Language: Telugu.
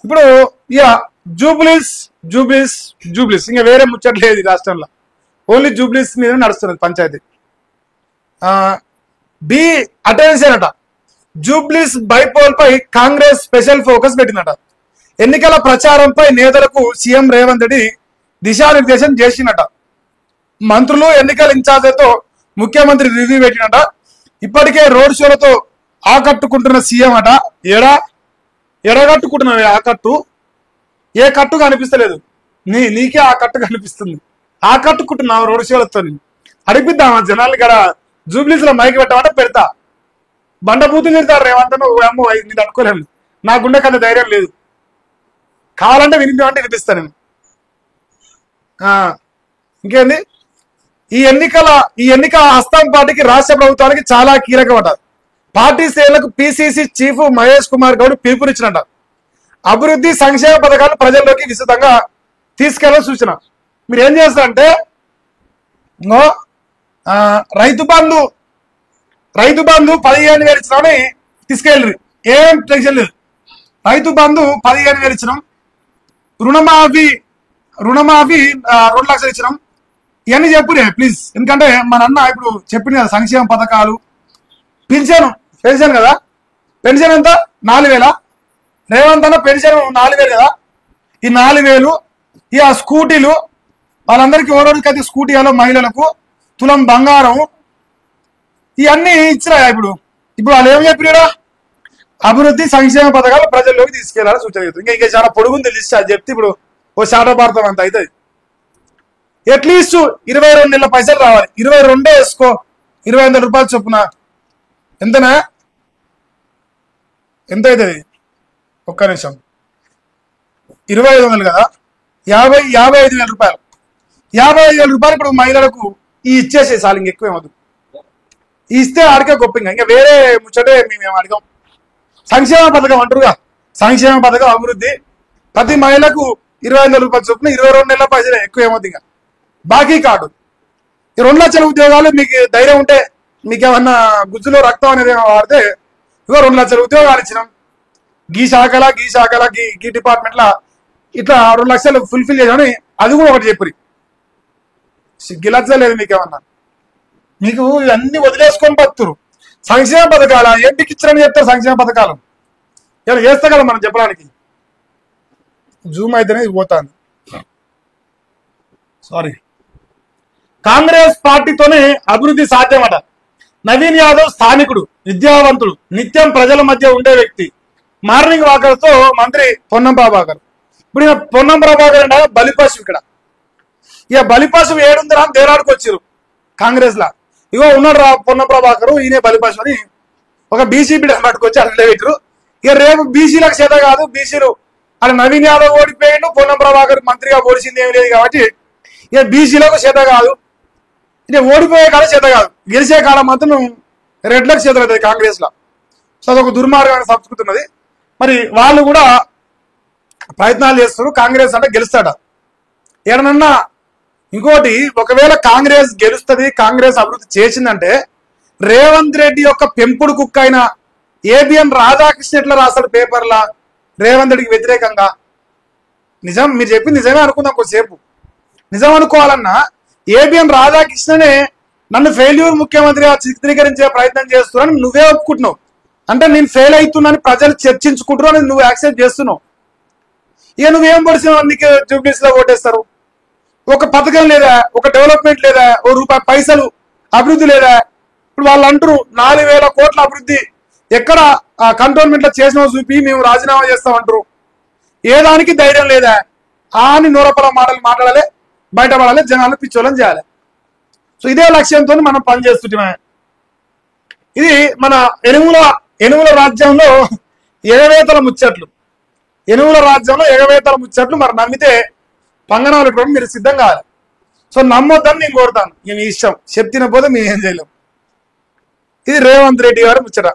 ఇప్పుడు ఇక జూబ్లీస్ జూబ్లీస్ జూబ్లీస్ ఇంకా వేరే ముచ్చట లేదు ఈ రాష్ట్రంలో. ఓన్లీ జూబ్లీస్ మీద నడుస్తున్నది పంచాయతీ. బి అటెన్షన్ అట. జూబ్లీస్ బైపోల్ పై కాంగ్రెస్ స్పెషల్ ఫోకస్ పెట్టిందట. ఎన్నికల ప్రచారంపై నేతలకు సీఎం రేవంత్ రెడ్డి దిశానిర్దేశం చేసినట. మంత్రులు ఎన్నికల ఇన్ఛార్జీలతో ముఖ్యమంత్రి రివ్యూ పెట్టినట. ఇప్పటికే రోడ్ షోలతో ఆకట్టుకుంటున్న సీఎం అట. ఎడగట్టుకుంటున్నావు ఆ కట్టు? ఏ కట్టు కనిపిస్తలేదు, నీకే ఆ కట్టు కనిపిస్తుంది. ఆకట్టుకుంటున్నావు రోడ్ షోలతో. అడిపిద్దామా జనాలు ఇక్కడ జూబ్లీస్ లో మైకి పెట్టామంటే పెడతా. బండబూతులు తిడతారు రేవంత్ అమ్మ నీ తట్టుకోలేను, నా గుండె కన్నా ధైర్యం లేదు. కావాలంటే వినిపిమంటే వినిపిస్తా నేను. ఇంకేంది, ఈ ఎన్నిక హస్తం పార్టీకి రాష్ట్ర ప్రభుత్వానికి చాలా కీలకమట. పార్టీ శ్రేణులకు పిసిసి చీఫ్ మహేష్ కుమార్ గౌడ్ పిలుపునిచ్చినట. అభివృద్ధి సంక్షేమ పథకాలు ప్రజల్లోకి విస్తృతంగా తీసుకెళ్లాలని సూచన. మీరు ఏం చేస్తారంటే రైతు బంధు 15,000 ఇచ్చినామని తీసుకెళ్ళి ఏం టెన్షన్ లేదు. రైతు బంధు 15,000 ఇచ్చినాం. రుణమాఫీ 2 లక్షలు ఇచ్చినాం. ఇవన్నీ చెప్పురే ప్లీజ్. ఎందుకంటే మన అన్న ఇప్పుడు చెప్పింది కదా సంక్షేమ పథకాలు. పెన్షన్ కదా, పెన్షన్ ఎంత 4,000. రేవంత్ అన్న పెన్షన్ 4,000 కదా. ఈ 4,000 ఇక స్కూటీలు వాళ్ళందరికీ ఓరోడికి అయితే స్కూటీ ఇవ్వాలి. మహిళలకు తులం బంగారం ఇవన్నీ ఇచ్చినా. ఇప్పుడు వాళ్ళు ఏం చెప్పినా అభివృద్ధి సంక్షేమ పథకాలు ప్రజల్లోకి తీసుకెళ్లాలని సూచన చేస్తుంది. ఇంకా చాలా పొడుగుంది లిస్ట్. అది చెప్తే ఇప్పుడు ఓ శాట భారతం అంత అవుతుంది. అట్లీస్ట్ 22 నెలల పైసలు రావాలి. 22 వేసుకో, 25,000 రూపాయలు చొప్పున. ఎంతనా ఎంత అవుతుంది? ఒక్క నిమిషం. 2,500 కదా, 55,000 రూపాయలు. 55,000 రూపాయలు ఇప్పుడు మహిళలకు ఇచ్చేసే చాలు, ఇంకెక్కువేమదు. ఇస్తే ఆడికే గొప్ప. ఇంకా వేరే ముచ్చటే మేము అడిగాం. సంక్షేమ పథకం అంటారుగా, సంక్షేమ పథకం అభివృద్ధి ప్రతి మహిళకు 25,000 రూపాయలు చొప్పున 22 నెలల పైసలే, ఎక్కువ ఏమవుతుంది. ఇంకా బాకీ కార్డు 2 లక్షల ఉద్యోగాలు. మీకు ధైర్యం ఉంటే, మీకేమన్నా గుజ్జులో రక్తం అనేది వాడితే 2 లక్షల ఉద్యోగాలు ఇచ్చినాం. గీ శాఖల గీ డిపార్ట్మెంట్ల ఇట్లా 2 లక్షలు ఫుల్ఫిల్ చేయాలని అది కూడా ఒకటి చెప్పి సిగ్గిలచ్చలేదు. మీకేమన్నా మీకు ఇవన్నీ వదిలేసుకొని బతురు. సంక్షేమ పథకాలు ఏంటికి ఇచ్చారని చెప్తారు. సంక్షేమ పథకాలు ఇలా చేస్తా కదా మనం చెప్పడానికి. జూమ్ అయితేనే పోతాను. సారీ. కాంగ్రెస్ పార్టీతోనే అభివృద్ధి సాధ్యమట. నవీన్ యాదవ్ స్థానికుడు, విద్యావంతుడు, నిత్యం ప్రజల మధ్య ఉండే వ్యక్తి. మార్నింగ్ వాకర్ తో మంత్రి పొన్నం ప్రభాకర్. ఇప్పుడు పొన్నం ప్రభాకర్ అంటే బలిపశు. ఇక్కడ ఇక బలిపశు ఏడుందిరా అని దేరాడికి వచ్చారు కాంగ్రెస్ లా. ఇగో ఉన్నాడు రా పొన్నం ప్రభాకర్, ఈయనే బలిపశు అని ఒక బీసీ బిడ్డ పట్టుకొచ్చి అట్లా పెట్టరు. ఇక రేపు బీసీలకు చేత కాదు, బీసీలు అలా నవీన్ యాదవ్ ఓడిపోయిండు, పొన్నం ప్రభాకర్ మంత్రిగా ఓడిసింది ఏమి లేదు కాబట్టి ఇక బీసీలకు చేత కాదు. ఇక ఓడిపోయే కాలం చేత కాదు, గెలిచే కాలం మాత్రం రెడ్లకు చేత అవుతుంది కాంగ్రెస్ లో. సో అదొక దుర్మార్గమైన సంస్కృతి ఉన్నది. మరి వాళ్ళు కూడా ప్రయత్నాలు చేస్తారు. కాంగ్రెస్ అంటే గెలుస్తాడ ఏడనన్నా. ఇంకోటి, ఒకవేళ కాంగ్రెస్ గెలుస్తుంది, కాంగ్రెస్ అభివృద్ధి చేసిందంటే రేవంత్ రెడ్డి యొక్క పెంపుడు కుక్క అయిన ఏబిఎన్ రాధాకృష్ణ ఎట్లా రాస్తాడు పేపర్లా రేవంత్ రెడ్డికి వ్యతిరేకంగా? నిజం, మీరు చెప్పింది నిజమే అనుకుందాం కొద్దిసేపు. నిజం అనుకోవాలన్నా ఏబిఎన్ రాధాకృష్ణనే నన్ను ఫెయిల్యూర్ ముఖ్యమంత్రిగా చిత్రీకరించే ప్రయత్నం చేస్తున్నాను నువ్వే ఒప్పుకుంటున్నావు. అంటే నేను ఫెయిల్ అవుతున్నాను ప్రజలు చర్చించుకుంటున్నావు, నువ్వు యాక్సెప్ట్ చేస్తున్నావు. ఇక నువ్వేం పడిసినావు? నీకు జూబ్లీస్ లో ఓటేస్తారు. ఒక పథకం లేదా, ఒక డెవలప్మెంట్ లేదా, ఓ రూపాయి పైసలు అభివృద్ధి లేదా. ఇప్పుడు వాళ్ళు అంటారు 4,000 కోట్ల అభివృద్ధి ఎక్కడ కంటోన్మెంట్ లో చేసినావు చూపి మేము రాజీనామా చేస్తామంటారు. ఏ దానికి ధైర్యం లేదా అని నూరపల మాటలు మాట్లాడాలి, బయటపడాలి, జనాలను పిచ్చోళ్ళని చేయాలి. సో ఇదే లక్ష్యంతో మనం పనిచేస్తుంటామే. ఇది మన ఎనుముల రాజ్యంలో ఎగవేతల ముచ్చట్లు. మరి నమ్మితే పంగనాలు కూడా మీరు సిద్ధం కావాలి. సో నమ్మొద్దని నేను కోరుతాను. మీ ఇష్టం, చెప్తిన పోతే మేము ఏం చేయలేం. ఇది రేవంత్ రెడ్డి గారు ముచ్చట.